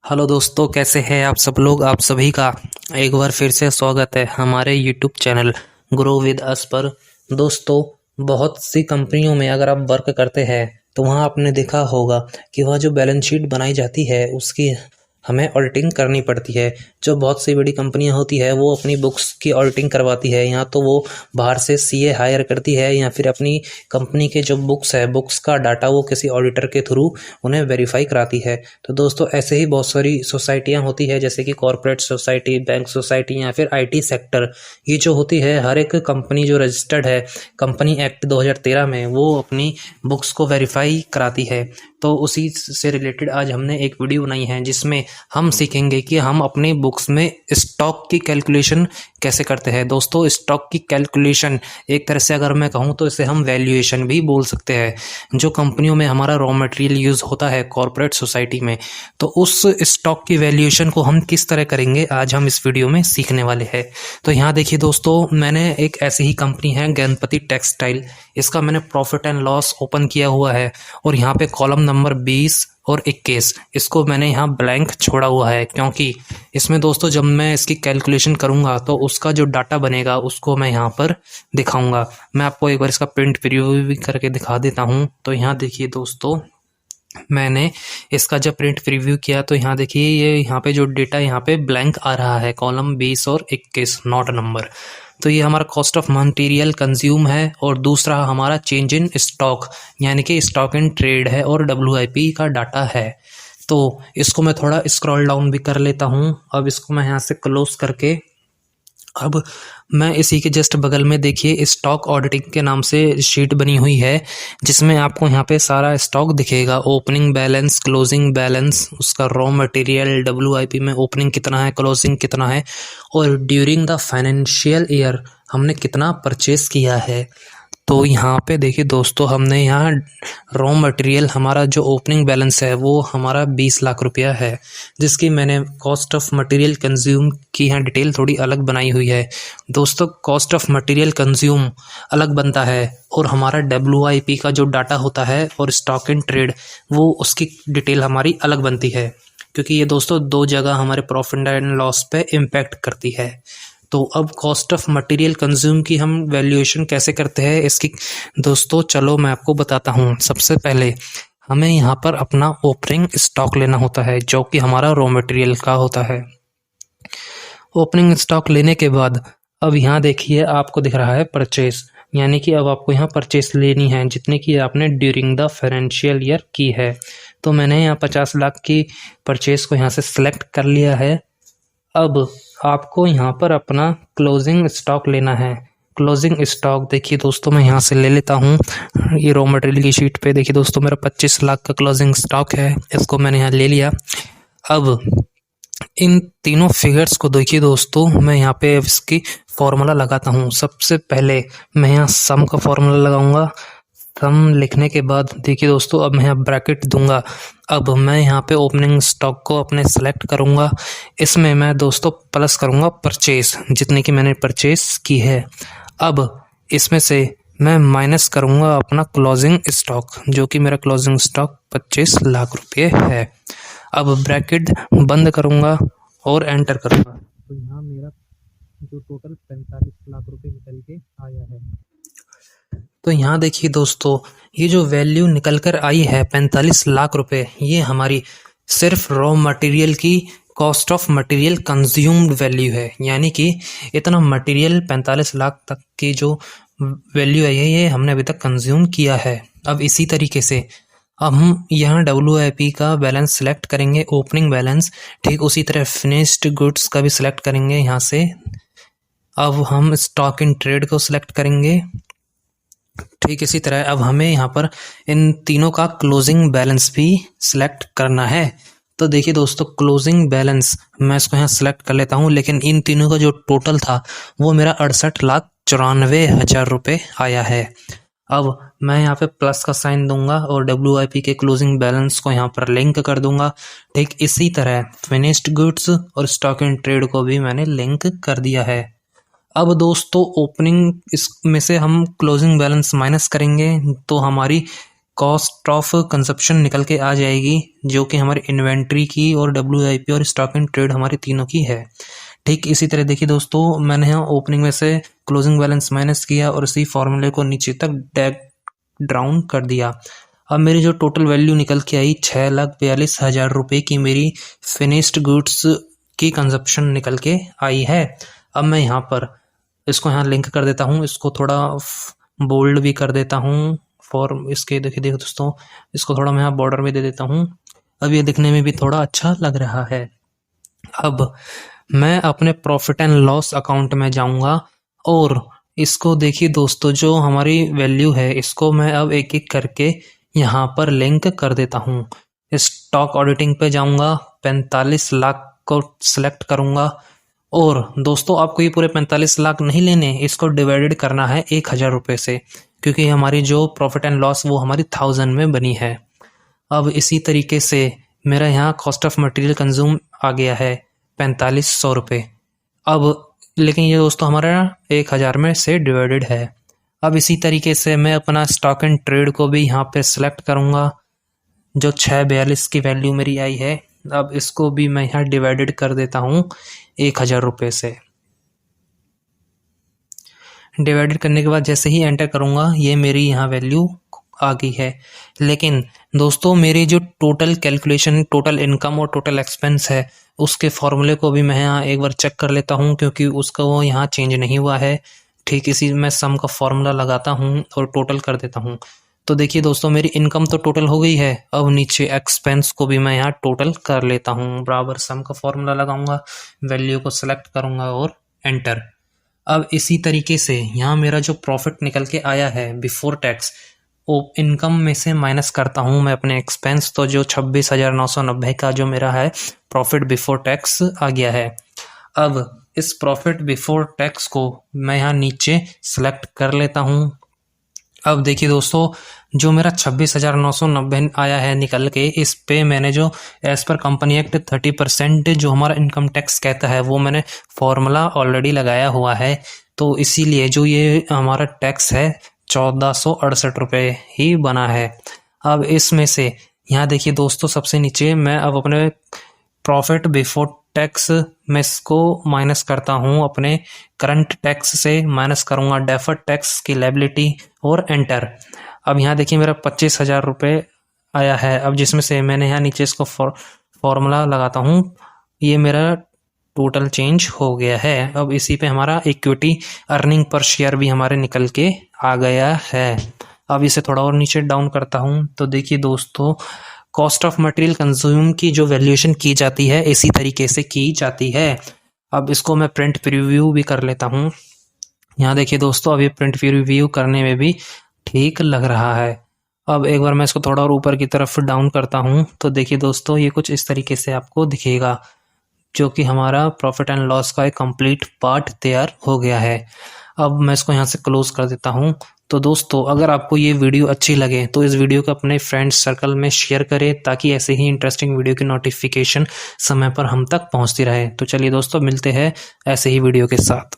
Hello दोस्तों, कैसे हैं आप सब लोग। आप सभी का एक बार फिर से स्वागत है हमारे YouTube channel grow with us पर। दोस्तों, बहुत सी कंपनियों में अगर आप वर्क करते हैं तो वहाँ आपने देखा होगा कि वह जो बैलेंस शीट बनाई जाती है उसकी हमें ऑडिटिंग करनी पड़ती है। जो बहुत सी बड़ी कंपनियां होती है वो अपनी बुक्स की ऑडिटिंग करवाती है, या तो वो बाहर से सीए हायर करती है या फिर अपनी कंपनी के जो बुक्स है बुक्स का डाटा वो किसी ऑडिटर के थ्रू उन्हें वेरीफाई कराती है। तो दोस्तों, ऐसे ही बहुत सारी सोसाइटियां होती है जैसे कि कॉर्पोरेट सोसाइटी, बैंक सोसाइटी या फिर आईटी सेक्टर। ये जो होती है, हर एक कंपनी जो रजिस्टर्ड है कंपनी एक्ट 2013 में, वो अपनी बुक्स को वेरीफाई कराती है। तो उसी से रिलेटेड आज हमने एक वीडियो बनाई है जिसमें हम सीखेंगे कि हम अपनी बुक्स में स्टॉक की कैलकुलेशन कैसे करते हैं। दोस्तों, स्टॉक की कैलकुलेशन एक तरह से अगर मैं कहूँ तो इसे हम वैल्यूएशन भी बोल सकते हैं। जो कंपनियों में हमारा रॉ मटेरियल यूज़ होता है कॉर्पोरेट सोसाइटी में, तो उस स्टॉक की वैल्यूएशन को हम किस तरह करेंगे आज हम इस वीडियो में सीखने वाले हैं। तो यहाँ देखिए दोस्तों, मैंने एक ऐसी ही कंपनी है गणपति टेक्सटाइल, इसका मैंने प्रॉफिट एंड लॉस ओपन किया हुआ है और यहाँ पे कॉलम नंबर 20 और 21 इसको मैंने यहाँ ब्लैंक छोड़ा हुआ है, क्योंकि इसमें दोस्तों जब मैं इसकी कैलकुलेशन करूँगा तो उसका जो डाटा बनेगा उसको मैं यहाँ पर दिखाऊंगा। मैं आपको एक बार इसका प्रिंट प्रीव्यू भी करके दिखा देता हूँ। तो यहाँ देखिए दोस्तों, मैंने इसका जब प्रिंट प्रीव्यू किया तो यहाँ देखिए ये यहाँ पे जो डेटा यहाँ पे ब्लैंक आ रहा है, कॉलम 20 और 21 नॉट नंबर। तो ये हमारा कॉस्ट ऑफ मटेरियल कंज्यूम है और दूसरा हमारा चेंज इन स्टॉक यानी कि स्टॉक इन ट्रेड है और WIP का डाटा है। तो इसको मैं थोड़ा स्क्रॉल डाउन भी कर लेता हूँ। अब इसको मैं यहाँ से क्लोज करके, अब मैं इसी के जस्ट बगल में देखिए स्टॉक ऑडिटिंग के नाम से शीट बनी हुई है जिसमें आपको यहाँ पे सारा स्टॉक दिखेगा, ओपनिंग बैलेंस, क्लोजिंग बैलेंस, उसका रॉ मटेरियल, WIP में ओपनिंग कितना है, क्लोजिंग कितना है और ड्यूरिंग द फाइनेंशियल ईयर हमने कितना परचेस किया है। तो यहाँ पे देखिए दोस्तों, हमने यहाँ रॉ मटेरियल हमारा जो ओपनिंग बैलेंस है वो हमारा 20 लाख रुपया है, जिसकी मैंने कॉस्ट ऑफ मटेरियल कंज्यूम की यहाँ डिटेल थोड़ी अलग बनाई हुई है। दोस्तों, कॉस्ट ऑफ मटेरियल कंज्यूम अलग बनता है और हमारा WIP का जो डाटा होता है और स्टॉक इन ट्रेड वो उसकी डिटेल हमारी अलग बनती है, क्योंकि ये दोस्तों दो जगह हमारे प्रॉफिट एंड लॉस पे इम्पैक्ट करती है। तो अब कॉस्ट ऑफ मटेरियल कंज्यूम की हम वैल्यूएशन कैसे करते हैं इसकी, दोस्तों चलो मैं आपको बताता हूँ। सबसे पहले हमें यहाँ पर अपना ओपनिंग स्टॉक लेना होता है जो कि हमारा रॉ मटेरियल का होता है। ओपनिंग स्टॉक लेने के बाद अब यहाँ देखिए आपको दिख रहा है परचेस, यानी कि अब आपको यहाँ परचेस लेनी है जितने की आपने ड्यूरिंग द फाइनेंशियल ईयर की है। तो मैंने यहाँ 50 लाख की परचेस को यहाँ से सिलेक्ट कर लिया है। अब आपको यहाँ पर अपना क्लोजिंग स्टॉक लेना है। क्लोजिंग स्टॉक देखिए दोस्तों, मैं यहाँ से ले लेता हूँ। ये रॉ मटेरियल की शीट पे देखिए दोस्तों, मेरा 25 लाख का क्लोजिंग स्टॉक है, इसको मैंने यहाँ ले लिया। अब इन तीनों फिगर्स को देखिए दोस्तों, मैं यहाँ पे इसकी फॉर्मूला लगाता हूँ। सबसे पहले मैं यहाँ सम का फॉर्मूला लगाऊंगा। सम लिखने के बाद देखिए दोस्तों, अब मैं यहाँ ब्रैकेट दूंगा। अब मैं यहाँ पे ओपनिंग स्टॉक को अपने सेलेक्ट करूँगा, इसमें मैं दोस्तों प्लस करूँगा परचेस जितने की मैंने परचेस की है। अब इसमें से मैं माइनस करूँगा अपना क्लोजिंग स्टॉक जो कि मेरा क्लोजिंग स्टॉक 25 लाख रुपये है। अब ब्रैकेट बंद करूँगा और एंटर करूँगा। तो यहाँ मेरा जो टोटल 45 लाख रुपये निकल के आया है। तो यहाँ देखिए दोस्तों, ये जो वैल्यू निकल कर आई है 45 लाख रुपए, ये हमारी सिर्फ रॉ मटेरियल की cost of material consumed value है, यानी कि इतना मटेरियल 45 लाख तक की जो वैल्यू है ये हमने अभी तक कंज्यूम किया है। अब इसी तरीके से अब हम यहाँ WIP का बैलेंस सेलेक्ट करेंगे, ओपनिंग बैलेंस, ठीक उसी तरह फिनिश्ड गुड्स का भी सिलेक्ट करेंगे यहाँ से। अब हम स्टॉक इन ट्रेड को सिलेक्ट करेंगे, ठीक इसी तरह अब हमें यहाँ पर इन तीनों का क्लोजिंग बैलेंस भी सिलेक्ट करना है। तो देखिए दोस्तों, क्लोजिंग बैलेंस मैं इसको यहाँ सिलेक्ट कर लेता हूँ, लेकिन इन तीनों का जो टोटल था वो मेरा 68,94,000 रुपये आया है। अब मैं यहाँ पे प्लस का साइन दूंगा और WIP के क्लोजिंग बैलेंस को यहाँ पर लिंक कर दूंगा। ठीक इसी तरह फिनिश्ड गुड्स और स्टॉक इन ट्रेड को भी मैंने लिंक कर दिया है। अब दोस्तों, ओपनिंग इसमें से हम क्लोजिंग बैलेंस माइनस करेंगे तो हमारी कॉस्ट ऑफ कंजप्शन निकल के आ जाएगी, जो कि हमारी इन्वेंट्री की और WIP और स्टॉक इन ट्रेड हमारी तीनों की है। ठीक इसी तरह देखिए दोस्तों, मैंने यहाँ ओपनिंग में से क्लोजिंग बैलेंस माइनस किया और इसी फॉर्मूले को नीचे तक ड्रैग डाउन कर दिया। अब मेरी जो टोटल वैल्यू निकल के आई 6,42,000 रुपये की मेरी फिनिश्ड गुड्स की कंजप्शन निकल के आई है। अब मैं यहाँ पर इसको यहाँ लिंक कर देता हूँ, इसको थोड़ा बोल्ड भी कर देता हूँ फॉर्म इसके। देखिए दोस्तों, इसको थोड़ा मैं यहाँ बॉर्डर में दे देता हूँ। अब ये दिखने में भी थोड़ा अच्छा लग रहा है। अब मैं अपने प्रॉफिट एंड लॉस अकाउंट में जाऊंगा और इसको देखिए दोस्तों, जो हमारी वैल्यू है इसको मैं अब एक एक करके यहाँ पर लिंक कर देता हूँ। स्टॉक ऑडिटिंग पे जाऊंगा, 45 लाख को सिलेक्ट करूंगा और दोस्तों आपको ये पूरे 45 लाख नहीं लेने, इसको डिवाइडेड करना है 1,000 रुपये से, क्योंकि हमारी जो प्रॉफिट एंड लॉस वो हमारी 1000 में बनी है। अब इसी तरीके से मेरा यहाँ कॉस्ट ऑफ मटेरियल कंज्यूम आ गया है 4500 रुपये। अब लेकिन ये दोस्तों हमारा 1000 में से डिवाइडेड है। अब इसी तरीके से मैं अपना स्टॉक एंड ट्रेड को भी यहाँ पे सिलेक्ट करूँगा, जो 642 की वैल्यू मेरी आई है। अब इसको भी मैं यहाँ डिवाइडेड कर देता हूँ 1000 रुपये से। डिवाइडेड करने के बाद जैसे ही एंटर करूँगा ये मेरी यहाँ वैल्यू आ गई है। लेकिन दोस्तों मेरी जो टोटल कैलकुलेशन, टोटल इनकम और टोटल एक्सपेंस है, उसके फॉर्मूले को भी मैं यहाँ एक बार चेक कर लेता हूँ, क्योंकि उसका वो यहाँ चेंज नहीं हुआ है। ठीक इसी में सम का फॉर्मूला लगाता हूँ और टोटल कर देता हूँ। तो देखिए दोस्तों, मेरी इनकम तो टोटल हो गई है। अब नीचे एक्सपेंस को भी मैं यहाँ टोटल कर लेता हूँ। बराबर सम का फॉर्मूला लगाऊंगा, वैल्यू को सिलेक्ट करूँगा और एंटर। अब इसी तरीके से यहाँ मेरा जो प्रॉफिट निकल के आया है बिफोर टैक्स, वो इनकम में से माइनस करता हूँ मैं अपने एक्सपेंस, तो जो 26,990 का जो मेरा है प्रॉफिट बिफोर टैक्स आ गया है। अब इस प्रॉफिट बिफोर टैक्स को मैं यहाँ नीचे सेलेक्ट कर लेता हूँ। अब देखिए दोस्तों, जो मेरा 26,990 आया है निकल के, इस पे मैंने जो एज पर कंपनी एक्ट 30% जो हमारा इनकम टैक्स कहता है वो मैंने फॉर्मूला ऑलरेडी लगाया हुआ है। तो इसीलिए जो ये हमारा टैक्स है 1468 रुपये ही बना है। अब इसमें से यहाँ देखिए दोस्तों, सबसे नीचे मैं अब अपने प्रॉफिट बिफोर टैक्स में इसको माइनस करता हूँ, अपने करंट टैक्स से माइनस करूँगा डेफर्ड टैक्स की लायबिलिटी और एंटर। अब यहाँ देखिए मेरा 25,000 रुपये आया है। अब जिसमें से मैंने यहाँ नीचे इसको फॉर्मूला लगाता हूँ, ये मेरा टोटल चेंज हो गया है। अब इसी पे हमारा इक्विटी अर्निंग पर शेयर भी हमारे निकल के आ गया है। अब इसे थोड़ा और नीचे डाउन करता हूँ, तो देखिए दोस्तों, कॉस्ट ऑफ मटेरियल कंज्यूम की जो वैल्यूएशन की जाती है इसी तरीके से की जाती है। अब इसको मैं प्रिंट प्रीव्यू भी कर लेता हूँ। यहाँ देखिए दोस्तों, अब ये प्रिंट प्रीव्यू करने में भी ठीक लग रहा है। अब एक बार मैं इसको थोड़ा और ऊपर की तरफ डाउन करता हूँ, तो देखिए दोस्तों, ये कुछ इस तरीके से आपको दिखेगा, जो कि हमारा प्रॉफिट एंड लॉस का एक कंप्लीट पार्ट तैयार हो गया है। अब मैं इसको यहाँ से क्लोज कर देता हूँ। तो दोस्तों, अगर आपको ये वीडियो अच्छी लगे तो इस वीडियो को अपने फ्रेंड्स सर्कल में शेयर करें, ताकि ऐसे ही इंटरेस्टिंग वीडियो की नोटिफिकेशन समय पर हम तक पहुँचती रहे। तो चलिए दोस्तों, मिलते हैं ऐसे ही वीडियो के साथ।